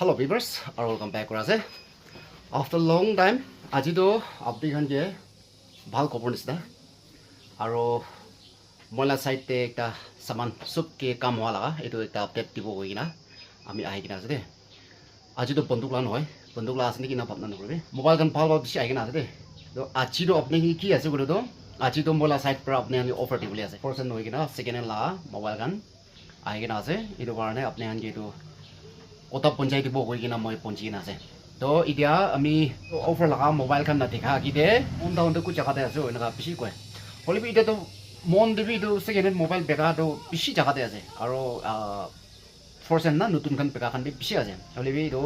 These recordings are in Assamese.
Hello viewers, and welcome back korase. After long time, আজি তো আপনি খান যে ভাল খবৰ নিচিনা আৰু মলা সাইডতে একটা সামান সবকে কাম হোৱা লাগা এইটো একটা আপডেট দিব হৈ কিনা আমি আহি কিনা আছে দে আজি তো বন্দুক লা নহয় বন্দুক লা আছে নেকি না ভাবনা নকৰিবি মোবাইল গান ভাল ভাল বেছি আহি কিনা আছে দে তো আজি তো আপনি কি আছে গুলো তো আজি তো মলা সাইড পৰা আপনি আমি অফাৰ দিবলৈ আছে পাৰ্সেন্ট হৈ কিনা সেকেন্ড হ্যান্ড লা মোবাইল গান আহি কিনা আছে এইটো কাৰণে আপনি আন যেটো ওটা পঞ্চায়ত দিব হৈ কিনা মই পঞ্চি কিনা আছে তো এতিয়া আমি অফাৰ লগা মোবাইল খান না দেখা কিতে অন কু জায়গাতে আছে এনেকা বেছি কয় হলিবি এটা তো মন দিবি তো সেকেন্ড হ্যান্ড মোবাইল বেকা তো বেছি জায়গাতে আছে আৰু ফৰসেন না নতুন খান বেকা খান বেছি আছে হলিবি তো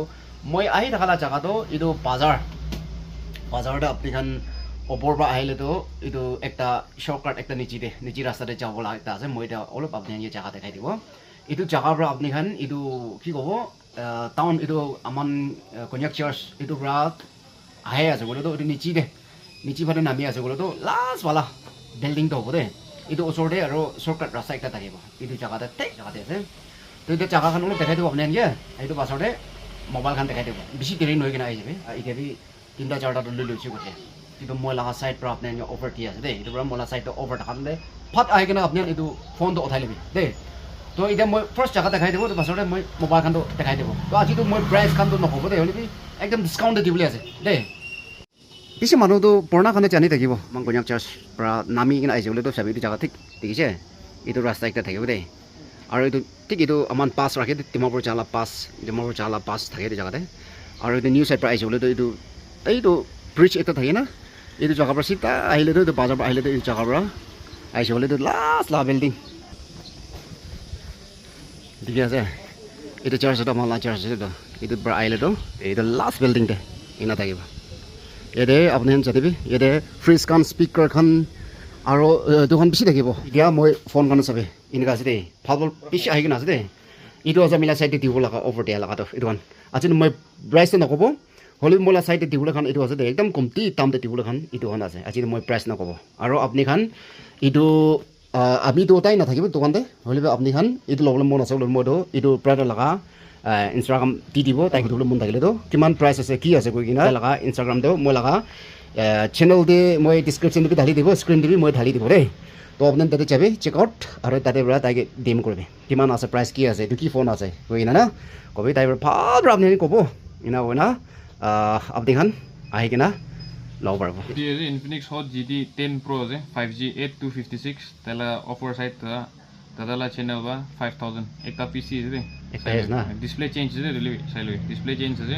মই আহি থাকা জায়গা তো এইটো বাজাৰতে আপনি খান ওপৰ পৰা আহিলে তো এইটো একটা শৰ্টকাট একটা নিজি ৰাস্তাতে যাব লাগা এটা আছে মই এটা অলপ আপনি এই জায়গা দেখাই দিব এইটো জায়গাৰ পৰা আপনি খান এইটো কি কব টাউন এইটো আমান কন্যাক চাৰ্চ এইটো পৰা আহে আছে বলে তো এইটো নিচি ফালে নামি আছে বলে তো লাষ্ট वाला বিল্ডিং তো হ'ব দে এইটো ওচৰতে আৰু শৰ্টকাট ৰাস্তা এটা থাকিব এইটো জায়গাতে আছে তো এইটো জায়গাখন অলপ দেখাই দিব আপনি আনিয়ে এইটো পাছতে মোবাইল খান দেখাই দিব বেছি দেৰি নহয় কিনা আহি যাবে এতিয়া বি তিনটা চাৰটা লৈ লৈছো গতে কিন্তু মই লাগা সাইড পৰা আপনি অফাৰ দি আছে দে এইটো পৰা মলা সাইড অফাৰ দেখাম দে ফাট আহি কিনা আপনি এইটো ফোনটো উঠাই লবি দে তো এতিয়া মই ফাৰ্স্ট জায়গা দেখাই দিব তো পাছতে মই মোবাইল খানটো দেখাই দিব তো আজি তো মই প্ৰাইস খানটো নকব দে হলিবি একদম ডিসকাউন্ট দিবলৈ আছে দে পিছে মানুহটো পুৰণা খানে জানি থাকিব মাংকনিয়াক চাৰ্চ পৰা নামি কিনে আহিছে বোলে তো চাবি এইটো জায়গা ঠিক দেখিছে এইটো ৰাস্তা একটা থাকিব দে আৰু এইটো ঠিক এইটো আমান পাছ ৰাখে ডিমাপুৰ চালা পাছ থাকে এইটো জায়গাতে আৰু এইটো নিউ সাইড পৰা আহিছে বোলে তো এইটো ব্ৰিজ এটা থাকে না এইটো জায়গাৰ পৰা চিধা আহিলে তো বাজাৰ পৰা আহিলে তো এই জায়গাৰ পৰা আহিছে বোলে তো লাষ্ট বিল্ডিং ঠিক আছে এইটো চাৰ্চ এটা মালা চাৰ্চ এইটো পৰা আহিলে তো এইটো লাষ্ট বিল্ডিং দে ইনা থাকিব ইয়াতে আপুনি জানিবি ইয়াতে ফ্ৰিজ খান স্পীকাৰ খান আৰু দুখন বেছি থাকিব এতিয়া মই ফোন খান চাবি এনেকুৱা আছে দেই ভাল বেছি আহি কিনে আছে দেই এইটো আছে মিলা চাইডে দিব লগা অফাৰ দিয়া লগাটো এইটো খান আজি মই প্ৰাইচটো নক'ব হ'লেও মোলা চাইডে দিবলৈ খান এইটো আছে দেই একদম কমটি দামতে দিবলৈ খান এইটো খান আছে আজি মই প্ৰাইচ নক'ব আৰু আপুনি খান এইটো আমি দুটাই নাথাকিব দোকানতে হ'লেও আপুনি খান এইটো ল'বলৈ মন আছে বোলে মইতো এইটো প্ৰায় লগা ইনষ্টাগ্ৰাম দি দিব তাইক দিবলৈ মন থাকিলেতো কিমান প্ৰাইচ আছে কি আছে কৈ কিনে লগা ইনষ্টাগ্ৰামটো মই লগা চেনেলতে মই ডিছক্ৰিপশ্যন দিবি ঢালি দিব স্ক্ৰীন দিবি মই ঢালি দিব দেই তো আপুনি তাতে যাবি চেক আউট আৰু তাতে পৰা তাইক ডিম কৰিবি কিমান আছে প্ৰাইচ কি আছে এইটো কি ফোন আছে কৈ কিনে না কবি তাইৰ ভাল পৰা আপুনি ক'ব ইনা হয় না আপুনি খান আহি কিনা ল'ব পাৰিব ইনফিনিক্স হট GT 10 Pro আছে 5G 8256 তালা অফাৰ সাইড দাদালা চ্যানেল বা 5000 একটা পিসি আছে একটা है ना ডিসপ্লে চেঞ্জ আছে রিলি সাইলো ডিসপ্লে চেঞ্জ আছে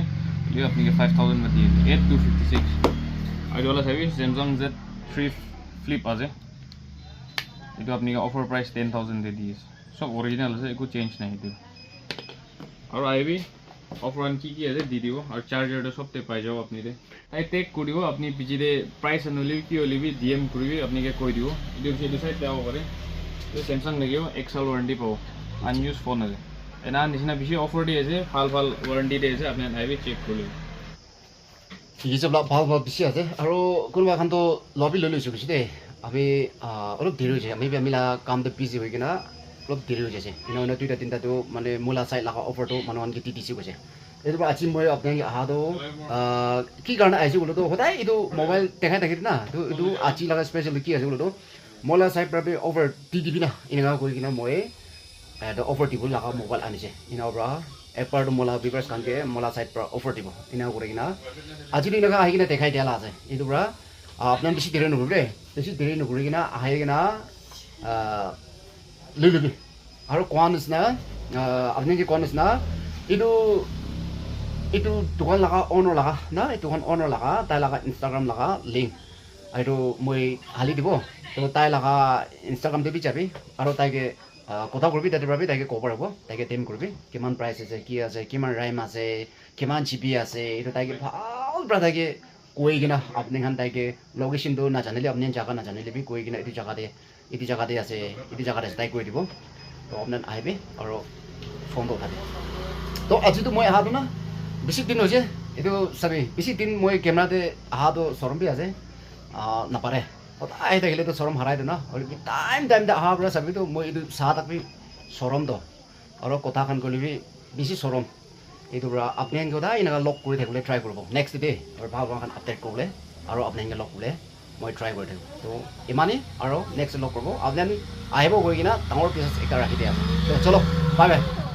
লিও আপনি 5000 মে দিয়ে 8256 আর ওলা সাবি Samsung Z3 Flip আছে এটা আপনি অফার প্রাইস 10000 দে দিয়েছে সব অরিজিনাল আছে একো চেঞ্জ নাই এটা আর আইবি অফার কি আছে দি দিব আর চার্জারটা সবতে পাই যাও আপনি রে তাই টেক করিব আপনি পিজিতে প্রাইস আনলি কি হলিবি ডিএম করিবি আপনি কে কই দিব এটা সাইড দেওয়া করে তো স্যামসাং লাগিব এক্সেল ওয়ারেন্টি পাও আনইউজ ফোন আছে এনা নিচিনা বেশি অফার দি আছে ভাল ওয়ারেন্টি দি আছে আপনি আইবি চেক কৰিবি ঠিক আছে ভাল বেছি আছে আৰু কোনোবা এখনতো লবি লৈ লৈছোঁ দেই আমি অলপ দেৰি হৈছে আমি কামটো বিজি হৈ কিনা অলপ দেৰি হৈ যাইছে কিন্তু দুইটা তিনিটাতো মানে মূলা চাই লগা অফাৰটো মানুহ আনকি দি দিছে কৈছে এইটো আজি মই আপোনাক অহাটো কি কাৰণে আহিছোঁ বোলোতো সদায় এইটো মোবাইল দেখাই থাকিম না তো এইটো আজি লগা স্পেচিয়েলি কি আছে বোলোতো মলা চাই পৰা অফাৰ দি দিবি না এনেকুৱা কৰি কিনে মই এটা অফাৰ দিব লগা মোবাইল আনিছে এনাৰ পৰা একবাৰটো মলা ভিউৱাৰ্ছ খানকে মলা চাইড পৰা অফাৰ দিব এনেকুৱা কৰি কিনা আজি এনেকুৱা আহি কিনে দেখাই দিয়া আছে এইটো পৰা আপোনাৰ বেছি দেৰি নকৰিব দেই বেছি দেৰি নকৰি কিনা আহি কিনা লৈ ল'বি আৰু কোৱা নিচিনা আপুনি যে কোৱা নিচিনা এইটো দোকান লগা অনাৰ লগা না এই দোকান অনাৰ লগা তাই লগা ইনষ্টাগ্ৰাম লগা লিংক এইটো মই হালি দিব তো তাই লগা ইনষ্টাগ্ৰাম দিবি যাবি আৰু তাইকে কথা কৰিবি তাতে পাবি তাইকে ক'ব পাৰিব তাইকে টেম কৰিবি কিমান প্ৰাইচ আছে কি আছে কিমান ৰেম আছে কিমান GB আছে এইটো তাইকে ভাল পৰা তাইকে কৈ কিনা আপুনি খান তাইকে লোকেশ্যনটো নাজানিলে আপুনি জাগা নাজানিলে বি কৈ কিনা এইটো জাগাতে আছে তাই কৈ দিব তো আপোনাৰ আহিবি আৰু ফোনটো উঠাবি তো আজিতো মই অহাটো না বেছি দিন হৈছে এইটো চাবি বেছি দিন মই কেমেৰাতে অহাটো চৰম বি আছে নাপাৰে আহি থাকিলেতো চৰম হাৰাই দিওঁ না টাইম অহাৰ পৰা চাবিতো মই এইটো চাহ থাকবি চৰম দ আৰু কথা খান কৰিবি বেছি চৰম এইটো পৰা আপুনি সদায় এনেকুৱা লগ কৰি থাকিবলৈ ট্ৰাই কৰিব নেক্সট ডে আৰু ভাল ভাল আপডেট কৰিবলৈ আৰু আপুনি এনেকৈ লগ কৰিলে মই ট্ৰাই কৰি থাকোঁ তো ইমানেই আৰু নেক্সট লগ কৰিব আপুনি আহিব গৈ কিনে ডাঙৰ পিছত এটা ৰাখি দিয়া আছে তো চলো বাই বাই